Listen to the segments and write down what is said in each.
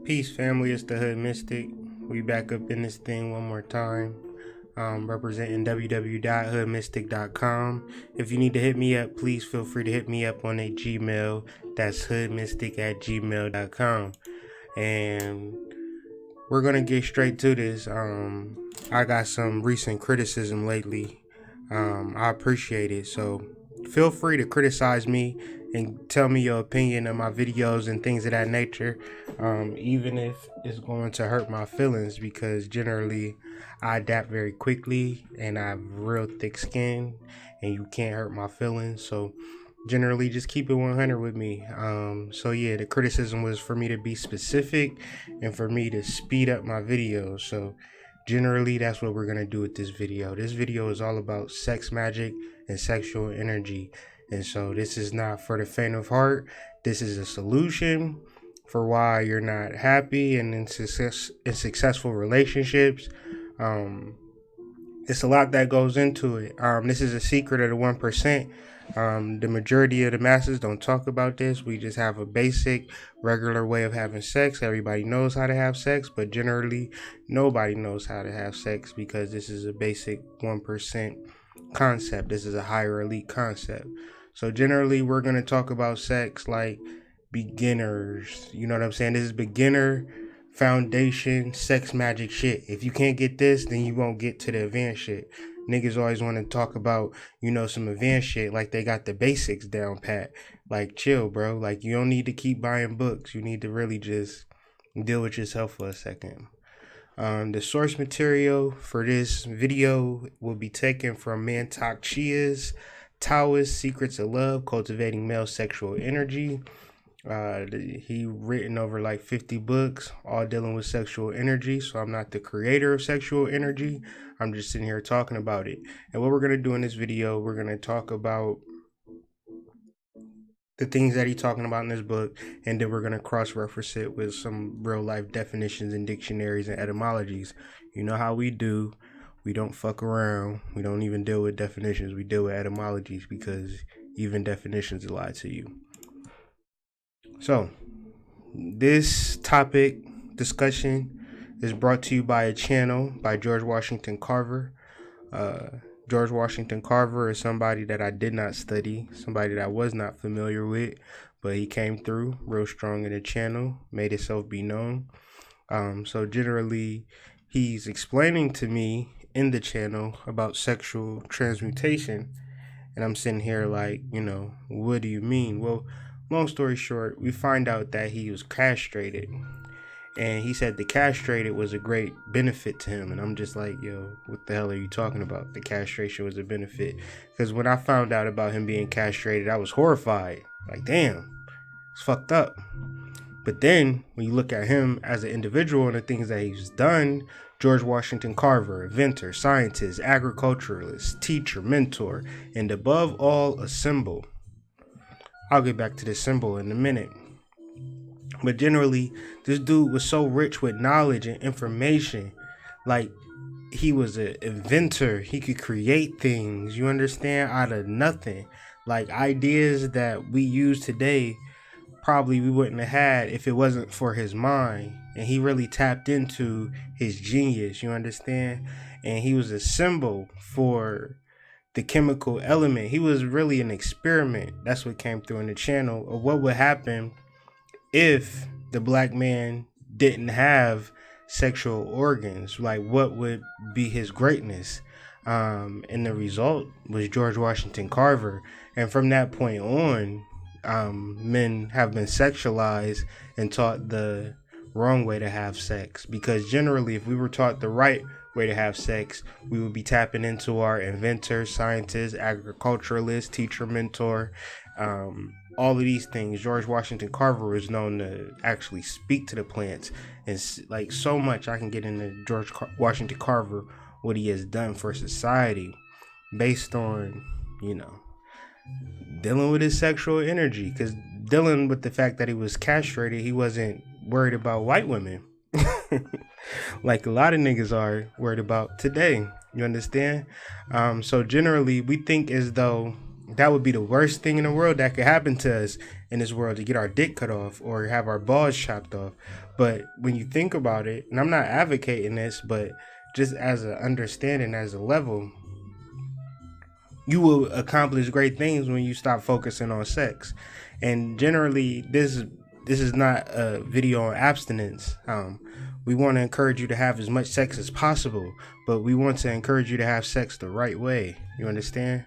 Peace, family. It's the Hood Mystic. We back up in this thing one more time. Representing www.hoodmystic.com. If you need to hit me up, please feel free to hit me up on a Gmail. That's hoodmystic@gmail.com. And we're gonna get straight to this. I got some recent criticism lately. I appreciate it. So feel free to criticize me and tell me your opinion of my videos and things of that nature, even if it's going to hurt my feelings, because generally I adapt very quickly and I have real thick skin and you can't hurt my feelings. So generally just keep it 100 with me. So yeah, the criticism was for me to be specific and for me to speed up my videos. So generally that's what we're gonna do with this video. This video is all about sex magic and sexual energy. And so this is not for the faint of heart. This is a solution for why you're not happy and in successful relationships. It's a lot that goes into it. This is a secret of the 1%. The majority of the masses don't talk about this. We just have a basic, regular way of having sex. Everybody knows how to have sex, but generally nobody knows how to have sex because this is a basic 1% concept. This is a higher elite concept. So generally we're going to talk about sex like beginners. You know what I'm saying? This is beginner foundation sex magic shit. If you can't get this, then you won't get to the advanced shit. Niggas always want to talk about, some advanced shit like they got the basics down pat. Like, chill, bro. Like, you don't need to keep buying books. You need to really just deal with yourself for a second. The source material for this video will be taken from Mantak Chia's Taoist Secrets of Love, Cultivating Male Sexual Energy. He written over like 50 books, all dealing with sexual energy. So I'm not the creator of sexual energy. I'm just sitting here talking about it. And what we're going to do in this video, we're going to talk about the things that he's talking about in this book, and then we're going to cross-reference it with some real-life definitions and dictionaries and etymologies. You know how we do. We don't fuck around. We don't even deal with definitions. We deal with etymologies because even definitions lie to you. So, this topic discussion is brought to you by a channel by George Washington Carver. George Washington Carver is somebody that I did not study, somebody that I was not familiar with, but he came through real strong in the channel, made himself be known. So generally, he's explaining to me in the channel about sexual transmutation, and I'm sitting here like, what do you mean? Well, long story short, we find out that he was castrated, and he said the castrated was a great benefit to him. And I'm just like, yo, what the hell are you talking about? The castration was a benefit. Because when I found out about him being castrated, I was horrified. Like, damn, it's fucked up. But then when you look at him as an individual and the things that he's done, George Washington Carver, inventor, scientist, agriculturalist, teacher, mentor, and above all, a symbol. I'll get back to this symbol in a minute. But generally, this dude was so rich with knowledge and information. Like, he was an inventor. He could create things, you understand, out of nothing. Like, ideas that we use today, probably we wouldn't have had if it wasn't for his mind. And he really tapped into his genius, you understand? And he was a symbol for the chemical element. He was really an experiment. That's what came through in the channel of what would happen if the black man didn't have sexual organs. Like, what would be his greatness? And the result was George Washington Carver. And from that point on, men have been sexualized and taught the wrong way to have sex. Because generally, if we were taught the right way to have sex, we would be tapping into our inventor, scientist, agriculturalist, teacher, mentor, all of these things. George Washington Carver is known to actually speak to the plants, and like so much I can get into George Washington Carver, what he has done for society based on, dealing with his sexual energy. Because dealing with the fact that he was castrated, he wasn't worried about white women like a lot of niggas are worried about today. You understand? So generally we think as though That would be the worst thing in the world that could happen to us in this world, to get our dick cut off or have our balls chopped off. But when you think about it, and I'm not advocating this, but just as an understanding, as a level, you will accomplish great things when you stop focusing on sex. And generally, this is not a video on abstinence. We want to encourage you to have as much sex as possible, but we want to encourage you to have sex the right way. You understand?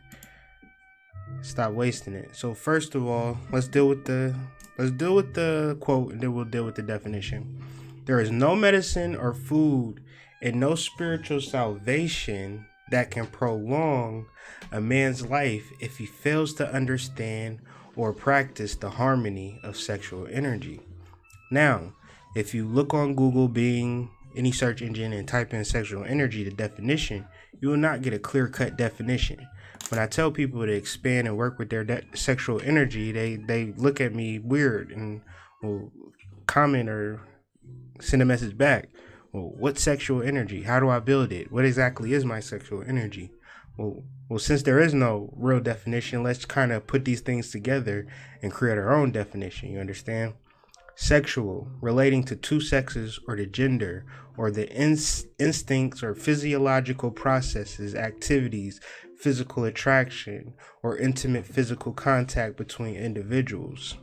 Stop wasting it. So first of all, let's deal with the quote, and then we'll deal with the definition. There is no medicine or food and no spiritual salvation that can prolong a man's life if he fails to understand or practice the harmony of sexual energy. Now, if you look on Google, Bing, any search engine, and type in sexual energy, the definition, you will not get a clear-cut definition. When I tell people to expand and work with their sexual energy, they look at me weird and will comment or send a message back. Well, what's sexual energy? How do I build it? What exactly is my sexual energy? Well, since there is no real definition, let's kind of put these things together and create our own definition. You understand? Sexual, relating to two sexes or the gender or the instincts or physiological processes, activities, physical attraction, or intimate physical contact between individuals.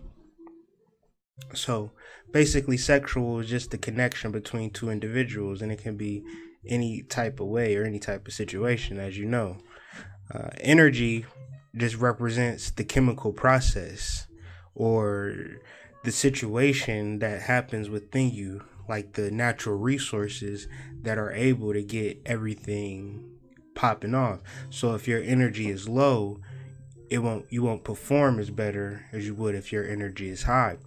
So basically, sexual is just the connection between two individuals, and it can be any type of way or any type of situation, as you know. Energy just represents the chemical process or the situation that happens within you, like the natural resources that are able to get everything popping off. So if your energy is low, you won't perform as better as you would if your energy is high.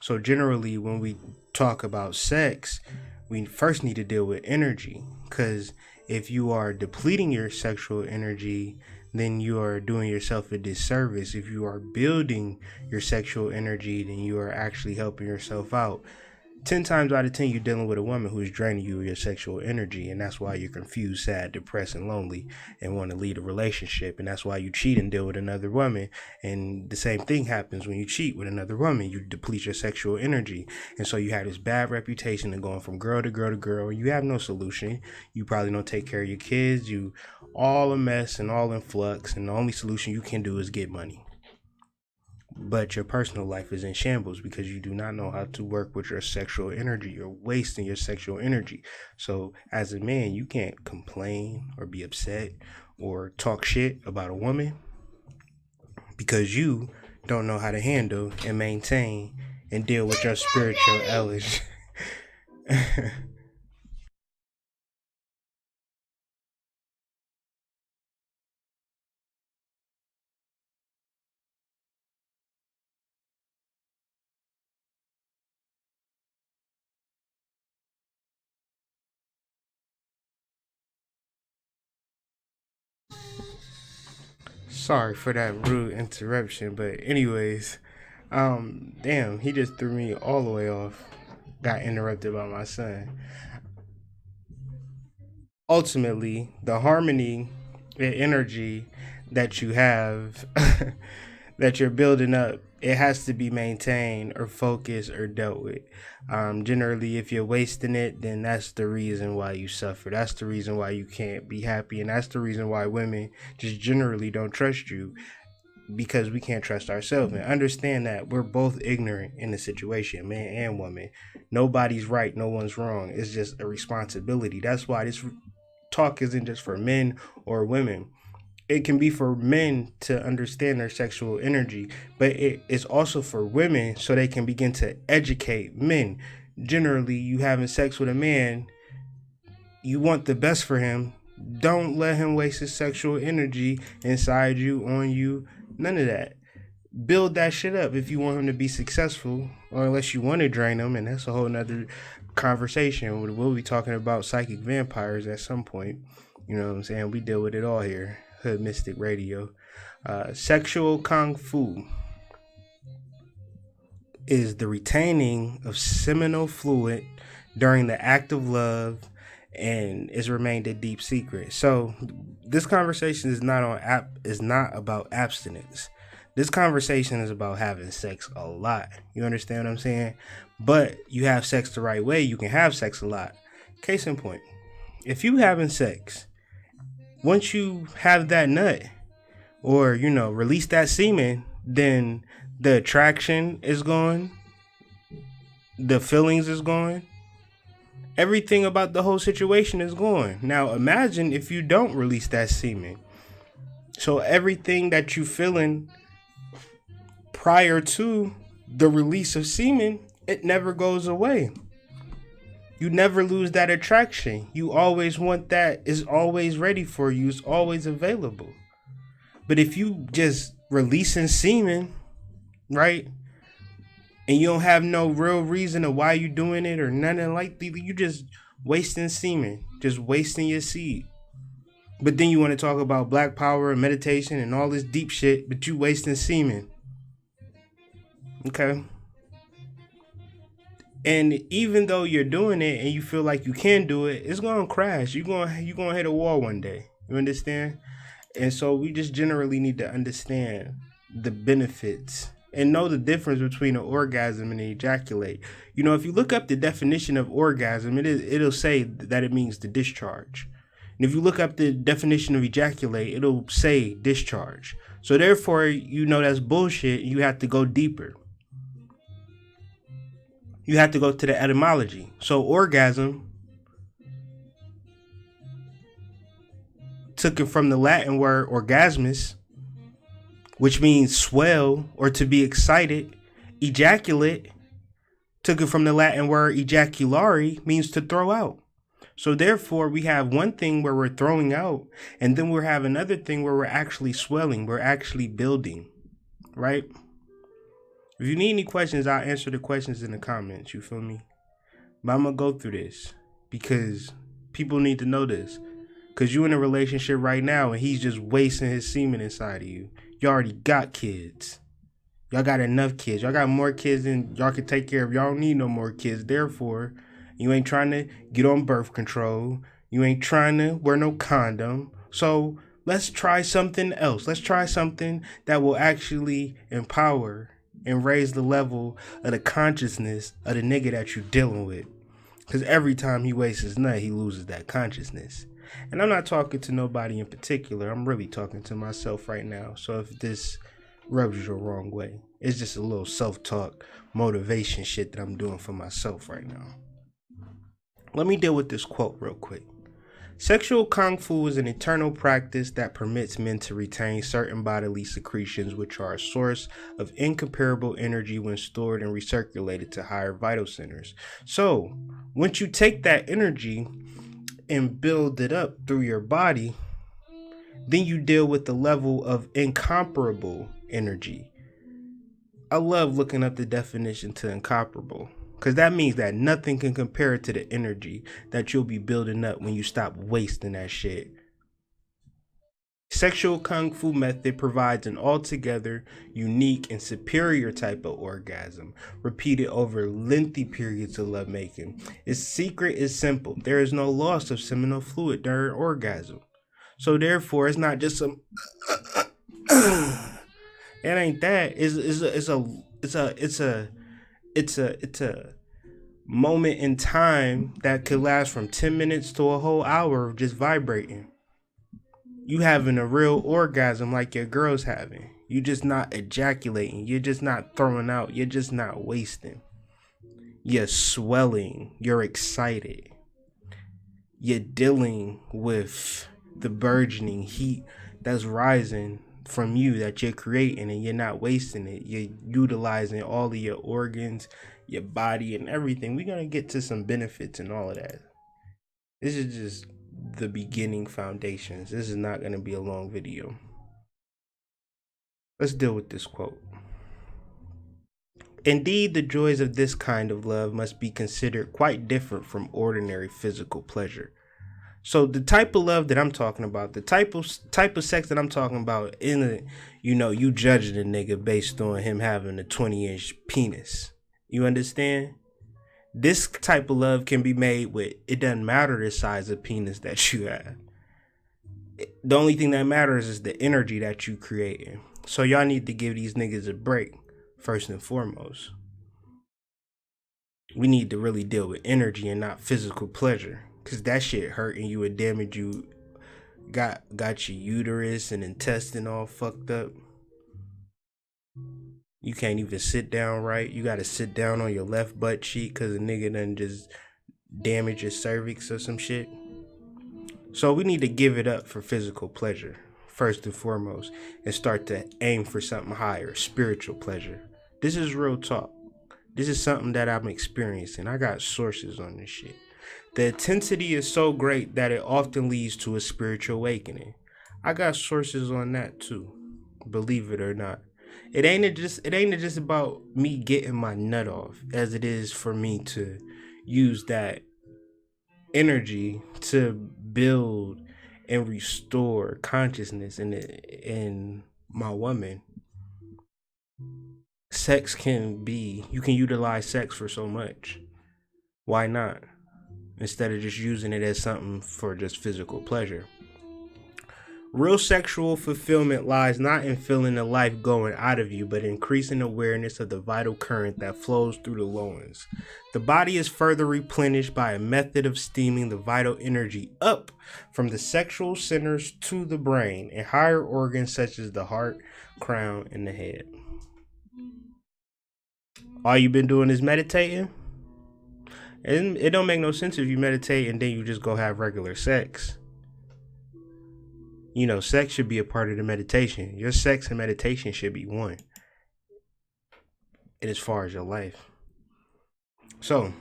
So generally, when we talk about sex, we first need to deal with energy, because if you are depleting your sexual energy, then you are doing yourself a disservice. If you are building your sexual energy, then you are actually helping yourself out. 10 times out of 10, you're dealing with a woman who is draining you of your sexual energy, and that's why you're confused, sad, depressed, and lonely, and want to lead a relationship. And that's why you cheat and deal with another woman. And the same thing happens when you cheat with another woman. You deplete your sexual energy, and so you have this bad reputation of going from girl to girl to girl. You have no solution. You probably don't take care of your kids. You all a mess and all in flux, and the only solution you can do is get money. But your personal life is in shambles because you do not know how to work with your sexual energy. You're wasting your sexual energy. So as a man, you can't complain or be upset or talk shit about a woman because you don't know how to handle and maintain and deal with your spiritual element. Sorry for that rude interruption, but anyways, damn, he just threw me all the way off. Got interrupted by my son. Ultimately, the harmony and energy that you have, that you're building up, it has to be maintained or focused or dealt with. Generally, if you're wasting it, then that's the reason why you suffer. That's the reason why you can't be happy. And that's the reason why women just generally don't trust you, because we can't trust ourselves. And understand that we're both ignorant in the situation, man and woman. Nobody's right, no one's wrong. It's just a responsibility. That's why this talk isn't just for men or women. It can be for men to understand their sexual energy, but it is also for women so they can begin to educate men. Generally, you having sex with a man, you want the best for him. Don't let him waste his sexual energy inside you, on you, none of that. Build that shit up if you want him to be successful, or unless you want to drain him, and that's a whole nother conversation. We'll be talking about psychic vampires at some point. You know what I'm saying? We deal with it all here. Hood Mystic Radio. Sexual Kung Fu is the retaining of seminal fluid during the act of love and it's remained a deep secret. So this conversation is not about abstinence. This conversation is about having sex a lot. You understand what I'm saying? But you have sex the right way, you can have sex a lot. Case in point, if you having sex, once you have that nut or, release that semen, then the attraction is gone. The feelings is gone. Everything about the whole situation is gone. Now imagine if you don't release that semen. So everything that you feeling prior to the release of semen, it never goes away. You never lose that attraction. You always want that. It's always ready for you. It's always available. But if you just releasing semen, right? And you don't have no real reason of why you doing it or nothing like that, you just wasting semen, just wasting your seed. But then you want to talk about black power and meditation and all this deep shit, but you wasting semen. Okay. And even though you're doing it and you feel like you can do it, it's gonna crash. You're gonna hit a wall one day. You understand? And so we just generally need to understand the benefits and know the difference between an orgasm and an ejaculate. If you look up the definition of orgasm, it'll say that it means the discharge. And if you look up the definition of ejaculate, it'll say discharge. So therefore, that's bullshit. You have to go deeper. You have to go to the etymology. So orgasm, took it from the Latin word orgasmus, which means swell or to be excited. Ejaculate, took it from the Latin word ejaculare, means to throw out. So therefore, we have one thing where we're throwing out, and then we have another thing where we're actually swelling, we're actually building, right? If you need any questions, I'll answer the questions in the comments, you feel me? But I'm going to go through this because people need to know this. Because you in a relationship right now and he's just wasting his semen inside of you. You already got kids. Y'all got enough kids. Y'all got more kids than y'all can take care of. Y'all don't need no more kids. Therefore, you ain't trying to get on birth control. You ain't trying to wear no condom. So let's try something else. Let's try something that will actually empower and raise the level of the consciousness of the nigga that you're dealing with. Because every time he wastes his nut, he loses that consciousness. And I'm not talking to nobody in particular. I'm really talking to myself right now. So if this rubs you the wrong way, it's just a little self-talk motivation shit that I'm doing for myself right now. Let me deal with this quote real quick. Sexual kung fu is an eternal practice that permits men to retain certain bodily secretions which are a source of incomparable energy when stored and recirculated to higher vital centers. So, once you take that energy and build it up through your body, then you deal with the level of incomparable energy. I love looking up the definition to incomparable, because that means that nothing can compare to the energy that you'll be building up when you stop wasting that shit. Sexual kung fu method provides an altogether unique and superior type of orgasm, repeated over lengthy periods of lovemaking. Its secret is simple. There is no loss of seminal fluid during orgasm. So therefore, it's not just some it ain't that. It's a moment in time that could last from 10 minutes to a whole hour of just vibrating. You having a real orgasm like your girl's having. You just not ejaculating. You're just not throwing out. You're just not wasting. You're swelling. You're excited. You're dealing with the burgeoning heat that's rising from you that you're creating, and you're not wasting it. You're utilizing all of your organs, your body, and everything. We're going to get to some benefits and all of that. This is just the beginning foundations. This is not going to be a long video. Let's deal with this quote. Indeed, the joys of this kind of love must be considered quite different from ordinary physical pleasure. So the type of love that I'm talking about, the type of sex that I'm talking about, you judging a nigga based on him having a 20-inch penis. You understand? This type of love can be made with, it doesn't matter the size of penis that you have. The only thing that matters is the energy that you creating. So y'all need to give these niggas a break, first and foremost. We need to really deal with energy and not physical pleasure, because that shit hurt and you would damage you. Got your uterus and intestine all fucked up. You can't even sit down right. You gotta sit down on your left butt cheek because a nigga done just damage your cervix or some shit. So we need to give it up for physical pleasure, first and foremost, and start to aim for something higher, spiritual pleasure. This is real talk. This is something that I'm experiencing. I got sources on this shit. The intensity is so great that it often leads to a spiritual awakening. I got sources on that too, believe it or not. It ain't just about me getting my nut off, as it is for me to use that energy to build and restore consciousness in my woman. Sex you can utilize sex for so much. Why not? Instead of just using it as something for just physical pleasure. Real sexual fulfillment lies not in feeling the life going out of you, but increasing awareness of the vital current that flows through the loins. The body is further replenished by a method of steaming the vital energy up from the sexual centers to the brain and higher organs such as the heart, crown, and the head. All you've been doing is meditating? And it don't make no sense if you meditate and then you just go have regular sex. You know, sex should be a part of the meditation. Your sex and meditation should be one. And as far as your life. So,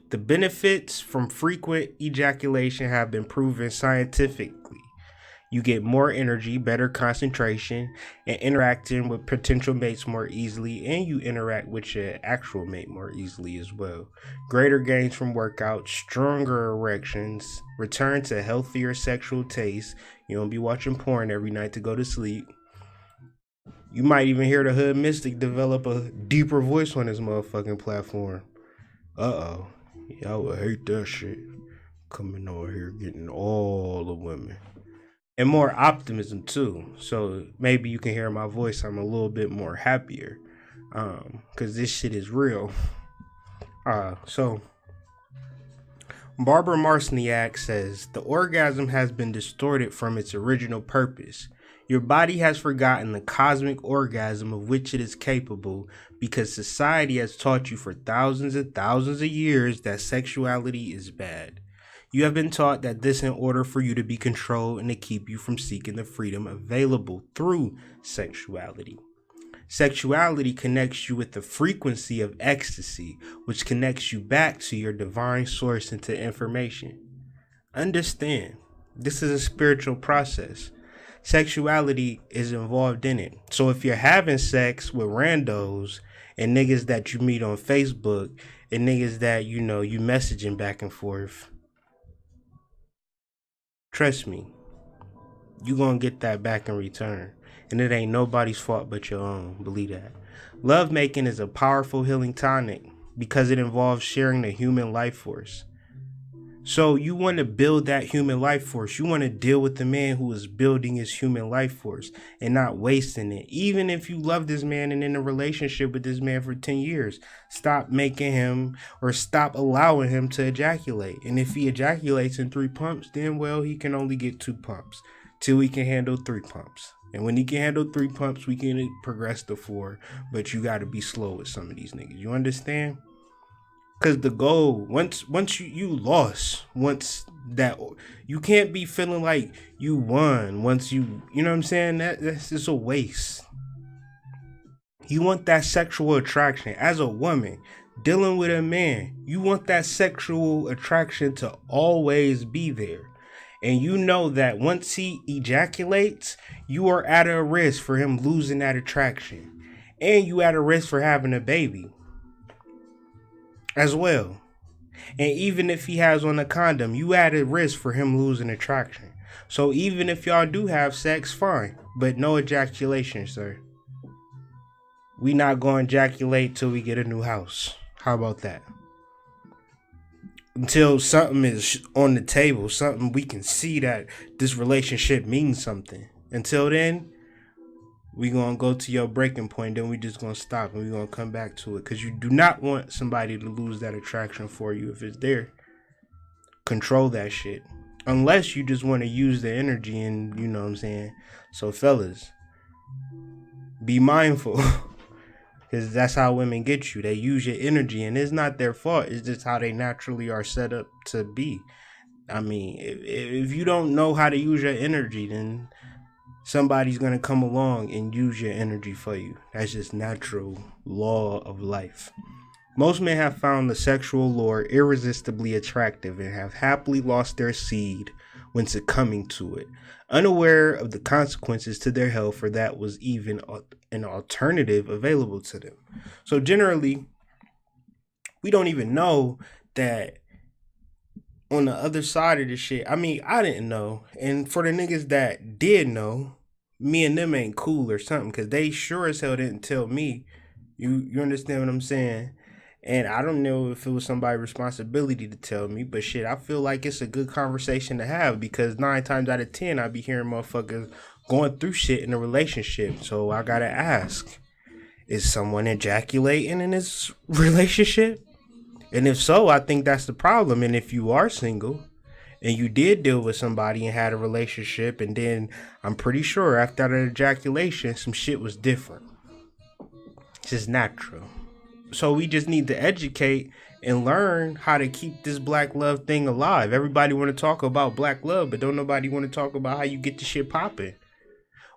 the benefits from frequent ejaculation have been proven scientifically. You get more energy, better concentration, and interacting with potential mates more easily, and you interact with your actual mate more easily as well. Greater gains from workouts, stronger erections, return to healthier sexual taste. You don't be watching porn every night to go to sleep. You might even hear the Hood Mystic develop a deeper voice on this motherfucking platform. Uh-oh. Y'all would hate that shit. Coming over here getting all the women. And more optimism too. So maybe you can hear my voice. I'm a little bit more happier. Cause this shit is real. So Barbara Marciniak says the orgasm has been distorted from its original purpose. Your body has forgotten the cosmic orgasm of which it is capable because society has taught you for thousands and thousands of years that sexuality is bad. You have been taught that this in order for you to be controlled and to keep you from seeking the freedom available through sexuality. Sexuality connects you with the frequency of ecstasy, which connects you back to your divine source and to information. Understand, this is a spiritual process. Sexuality is involved in it. So if you're having sex with randos and niggas that you meet on Facebook and niggas that, you know, you messaging back and forth, trust me, you gonna get that back in return. And it ain't nobody's fault but your own. Believe that. Love making is a powerful healing tonic because it involves sharing the human life force. So you want to build that human life force. You want to deal with the man who is building his human life force and not wasting it. Even if you love this man and in a relationship with this man for 10 years, stop making him or stop allowing him to ejaculate. And if he ejaculates in 3 pumps, then well, he can only get 2 pumps till he can handle 3 pumps. And when he can handle 3 pumps, we can progress to 4. But you got to be slow with some of these niggas. You understand? Because the goal, once you lost, once that, you can't be feeling like you won once you know what I'm saying? That's just a waste. You want that sexual attraction. As a woman, dealing with a man, you want that sexual attraction to always be there. And you know that once he ejaculates, you are at a risk for him losing that attraction. And you at a risk for having a baby as well. And even if he has on a condom, you at a risk for him losing attraction. So even if y'all do have sex, fine. But no ejaculation, sir. We not going to ejaculate till we get a new house. How about that? until something is on the table, something we can see that this relationship means something. Until then, we gonna go to your breaking point, then we just gonna stop and we gonna come back to it, because you do not want somebody to lose that attraction for you if it's there. Control that shit, unless you just want to use the energy, and you know what I'm saying. So fellas, be mindful, because that's how women get you. They use your energy, and it's not their fault. It's just how they naturally are set up to be. I mean, if you don't know how to use your energy, then somebody's going to come along and use your energy for you. That's just natural law of life. Most men have found the sexual lure irresistibly attractive and have happily lost their seed when succumbing to it, unaware of the consequences to their health, for that was even an alternative available to them. So generally, we don't even know that on the other side of the shit. I mean, I didn't know. And for the niggas that did know, me and them ain't cool or something, because they sure as hell didn't tell me. You understand what I'm saying? And I don't know if it was somebody's responsibility to tell me, but shit, I feel like it's a good conversation to have, because 9 times out of 10, I be hearing motherfuckers going through shit in a relationship. So I gotta ask, is someone ejaculating in this relationship? And if so, I think that's the problem. And if you are single and you did deal with somebody and had a relationship, and then I'm pretty sure after that ejaculation, some shit was different. It's just natural. So we just need to educate and learn how to keep this black love thing alive. Everybody want to talk about black love, but don't nobody want to talk about how you get the shit popping.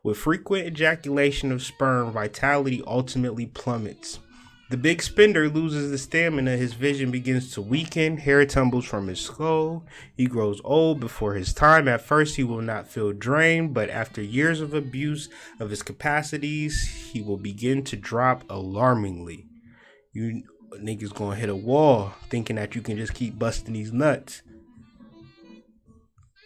With frequent ejaculation of sperm, vitality ultimately plummets. The big spender loses the stamina, his vision begins to weaken, hair tumbles from his skull, he grows old before his time. At first he will not feel drained, but after years of abuse of his capacities, he will begin to drop alarmingly. You niggas gonna hit a wall thinking that you can just keep busting these nuts.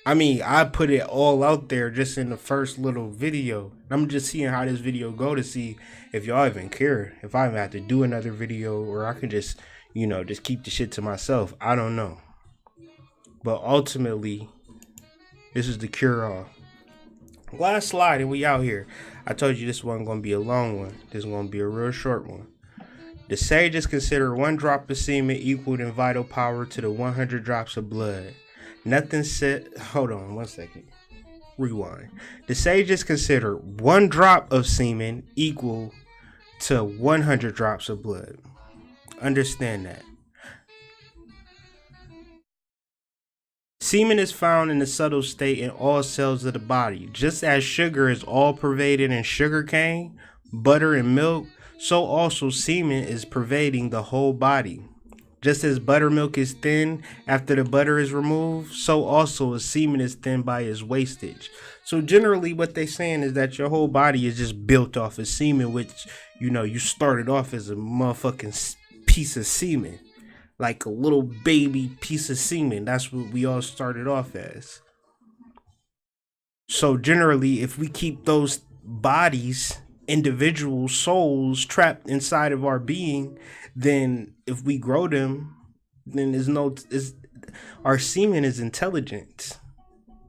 I mean, I put it all out there just in the first little video. I'm just seeing how this video go to see if y'all even care. If I even have to do another video, or I can just, just keep the shit to myself. I don't know. But ultimately, this is the cure-all. Last slide and we out here. I told you this wasn't going to be a long one. This is going to be a real short one. The sages consider 1 drop of semen equal in vital power to the 100 drops of blood. Nothing said. Hold on 1 second. Rewind. The sages consider 1 drop of semen equal to 100 drops of blood. Understand that. Semen is found in a subtle state in all cells of the body. Just as sugar is all pervaded in sugar cane, butter, and milk, so also semen is pervading the whole body. Just as buttermilk is thin after the butter is removed, so also a semen is thin by its wastage. So generally what they're saying is that your whole body is just built off of semen, which, you started off as a motherfucking piece of semen. Like a little baby piece of semen. That's what we all started off as. So generally, if we keep those bodies, individual souls trapped inside of our being, then if we grow them, then our semen is intelligent.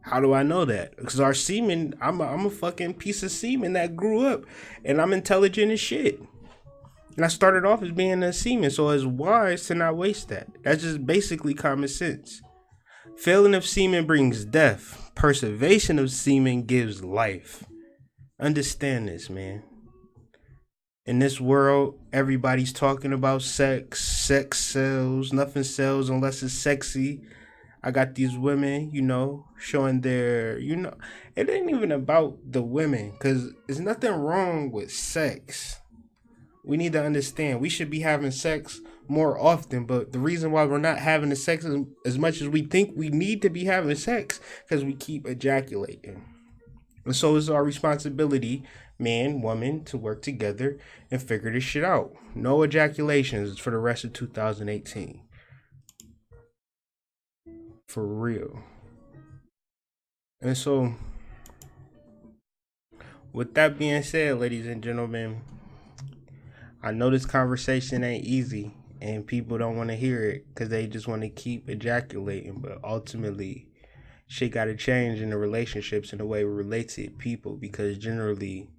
How do I know that? Because our semen, I'm a fucking piece of semen that grew up, and I'm intelligent as shit. And I started off as being a semen, so it's wise to not waste that. That's just basically common sense. Failing of semen brings death. Preservation of semen gives life. Understand this, man. In this world, everybody's talking about sex. Sex sells. Nothing sells unless it's sexy. I got these women, showing their, it ain't even about the women, because there's nothing wrong with sex. We need to understand we should be having sex more often, but the reason why we're not having the sex as much as we think we need to be having sex, because we keep ejaculating. And so it's our responsibility, man, woman, to work together and figure this shit out. No ejaculations for the rest of 2018. For real. And so, with that being said, ladies and gentlemen, I know this conversation ain't easy, and people don't want to hear it because they just want to keep ejaculating. But ultimately, shit got to change in the relationships and the way we relate to people, because generally,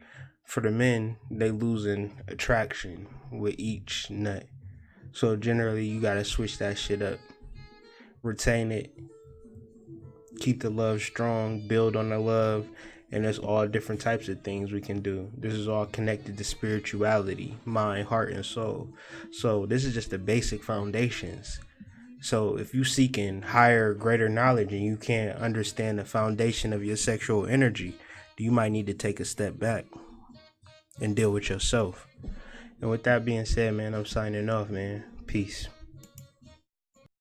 for the men, they losing attraction with each nut. So generally, you got to switch that shit up. Retain it. Keep the love strong. Build on the love. And there's all different types of things we can do. This is all connected to spirituality, mind, heart, and soul. So this is just the basic foundations. So if you seeking higher, greater knowledge and you can't understand the foundation of your sexual energy, you might need to take a step back and deal with yourself. And with that being said, man, I'm signing off, man. Peace.